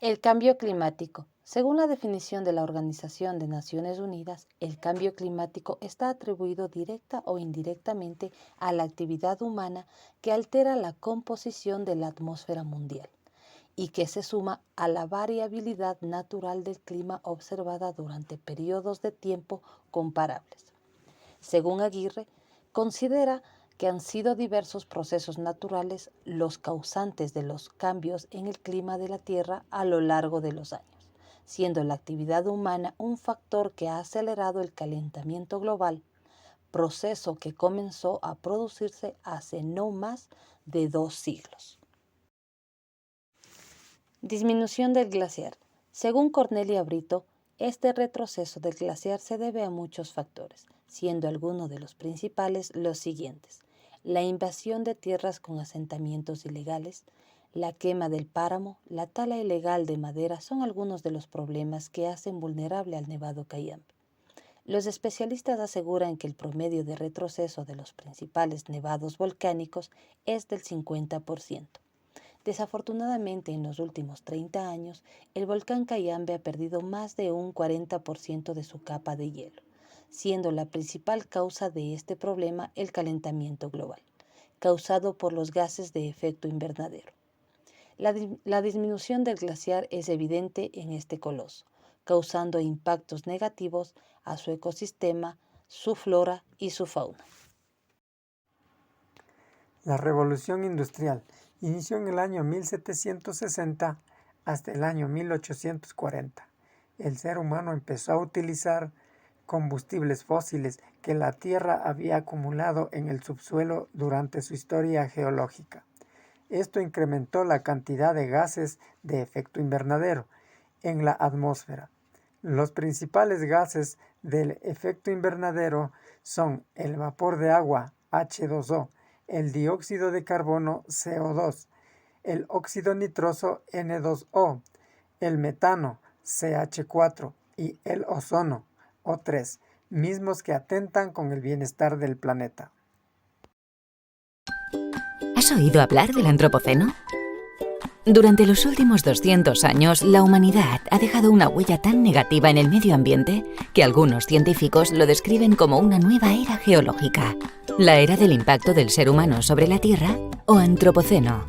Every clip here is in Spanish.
El cambio climático. Según la definición de la Organización de Naciones Unidas, el cambio climático está atribuido directa o indirectamente a la actividad humana que altera la composición de la atmósfera mundial y que se suma a la variabilidad natural del clima observada durante periodos de tiempo comparables. Según Aguirre, considera que han sido diversos procesos naturales los causantes de los cambios en el clima de la Tierra a lo largo de los años, siendo la actividad humana un factor que ha acelerado el calentamiento global, proceso que comenzó a producirse hace no más de 2 siglos. Disminución del glaciar. Según Cornelia Brito, este retroceso del glaciar se debe a muchos factores, siendo algunos de los principales los siguientes: la invasión de tierras con asentamientos ilegales, la quema del páramo, la tala ilegal de madera son algunos de los problemas que hacen vulnerable al Nevado Cayambe. Los especialistas aseguran que el promedio de retroceso de los principales nevados volcánicos es del 50%. Desafortunadamente, en los últimos 30 años, el volcán Cayambe ha perdido más de un 40% de su capa de hielo, siendo la principal causa de este problema el calentamiento global, causado por los gases de efecto invernadero. La disminución del glaciar es evidente en este coloso, causando impactos negativos a su ecosistema, su flora y su fauna. La revolución industrial inició en el año 1760 hasta el año 1840. El ser humano empezó a utilizar combustibles fósiles que la Tierra había acumulado en el subsuelo durante su historia geológica. Esto incrementó la cantidad de gases de efecto invernadero en la atmósfera. Los principales gases del efecto invernadero son el vapor de agua, H2O, el dióxido de carbono, CO2, el óxido nitroso, N2O, el metano, CH4, y el ozono, O3, mismos que atentan con el bienestar del planeta. ¿Has oído hablar del Antropoceno? Durante los últimos 200 años, la humanidad ha dejado una huella tan negativa en el medio ambiente que algunos científicos lo describen como una nueva era geológica, la era del impacto del ser humano sobre la Tierra o Antropoceno.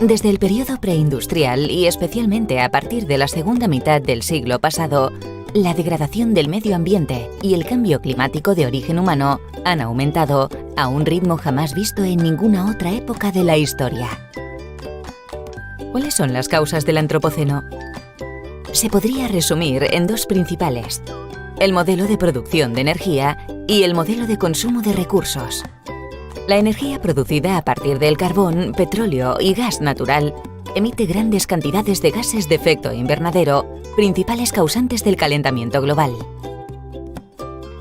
Desde el periodo preindustrial y especialmente a partir de la segunda mitad del siglo pasado, la degradación del medio ambiente y el cambio climático de origen humano han aumentado a un ritmo jamás visto en ninguna otra época de la historia. ¿Cuáles son las causas del Antropoceno? Se podría resumir en dos principales: el modelo de producción de energía y el modelo de consumo de recursos. La energía producida a partir del carbón, petróleo y gas natural emite grandes cantidades de gases de efecto invernadero, principales causantes del calentamiento global.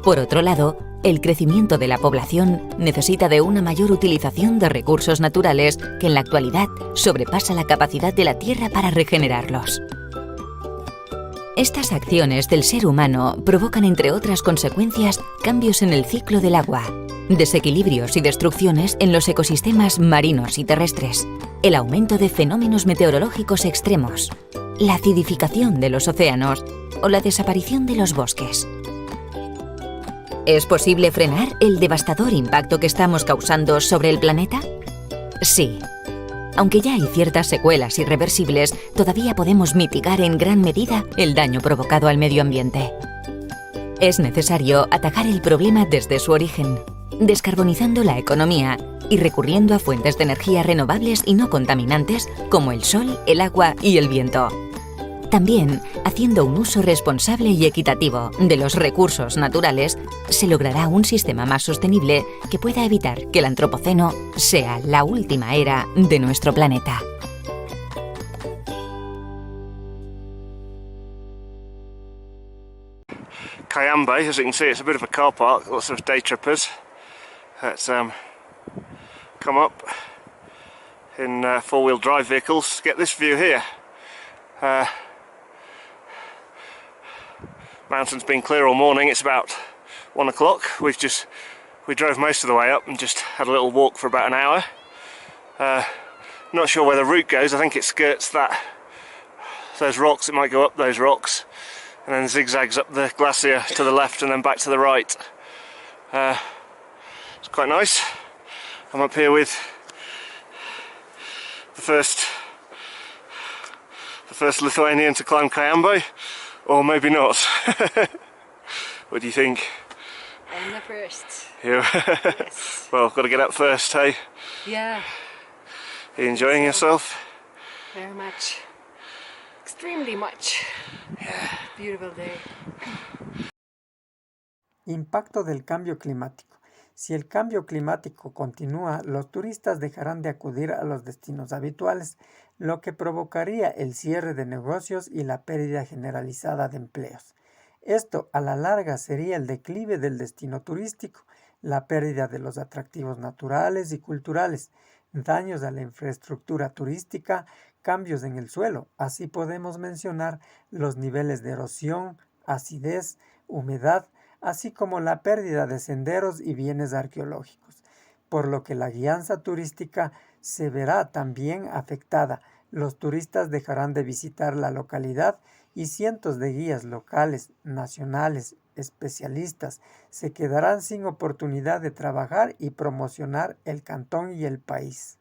Por otro lado, el crecimiento de la población necesita de una mayor utilización de recursos naturales que en la actualidad sobrepasa la capacidad de la Tierra para regenerarlos. Estas acciones del ser humano provocan, entre otras consecuencias, cambios en el ciclo del agua, desequilibrios y destrucciones en los ecosistemas marinos y terrestres, el aumento de fenómenos meteorológicos extremos, la acidificación de los océanos o la desaparición de los bosques. ¿Es posible frenar el devastador impacto que estamos causando sobre el planeta? Sí. Aunque ya hay ciertas secuelas irreversibles, todavía podemos mitigar en gran medida el daño provocado al medio ambiente. Es necesario atacar el problema desde su origen, descarbonizando la economía y recurriendo a fuentes de energía renovables y no contaminantes como el sol, el agua y el viento. También, haciendo un uso responsable y equitativo de los recursos naturales, se logrará un sistema más sostenible que pueda evitar que el Antropoceno sea la última era de nuestro planeta. Cayambe, as you can see, it's a bit of a car park, lots of day trippers. Let's come up in four-wheel drive vehicles to get this view here. Mountain's been clear all morning. It's about 1 o'clock. We drove most of the way up and just had a little walk for about an hour. not sure where the route goes. I think it skirts those rocks. It might go up those rocks and then zigzags up the glacier to the left and then back to the right. It's quite nice. I'm up here with the first Lithuanian to climb Kayambo, or maybe not. What do you think? I'm the first. Yeah. Yes. Well, got to get up first, hey? Yeah, Are you enjoying yourself? very much. Extremely much. Yeah. Beautiful day. Impacto del cambio climático. Si el cambio climático continúa, los turistas dejarán de acudir a los destinos habituales, lo que provocaría el cierre de negocios y la pérdida generalizada de empleos. Esto a la larga sería el declive del destino turístico, la pérdida de los atractivos naturales y culturales, daños a la infraestructura turística, cambios en el suelo. Así podemos mencionar los niveles de erosión, acidez, humedad, así como la pérdida de senderos y bienes arqueológicos, por lo que la guianza turística se verá también afectada. Los turistas dejarán de visitar la localidad y cientos de guías locales, nacionales, especialistas se quedarán sin oportunidad de trabajar y promocionar el cantón y el país.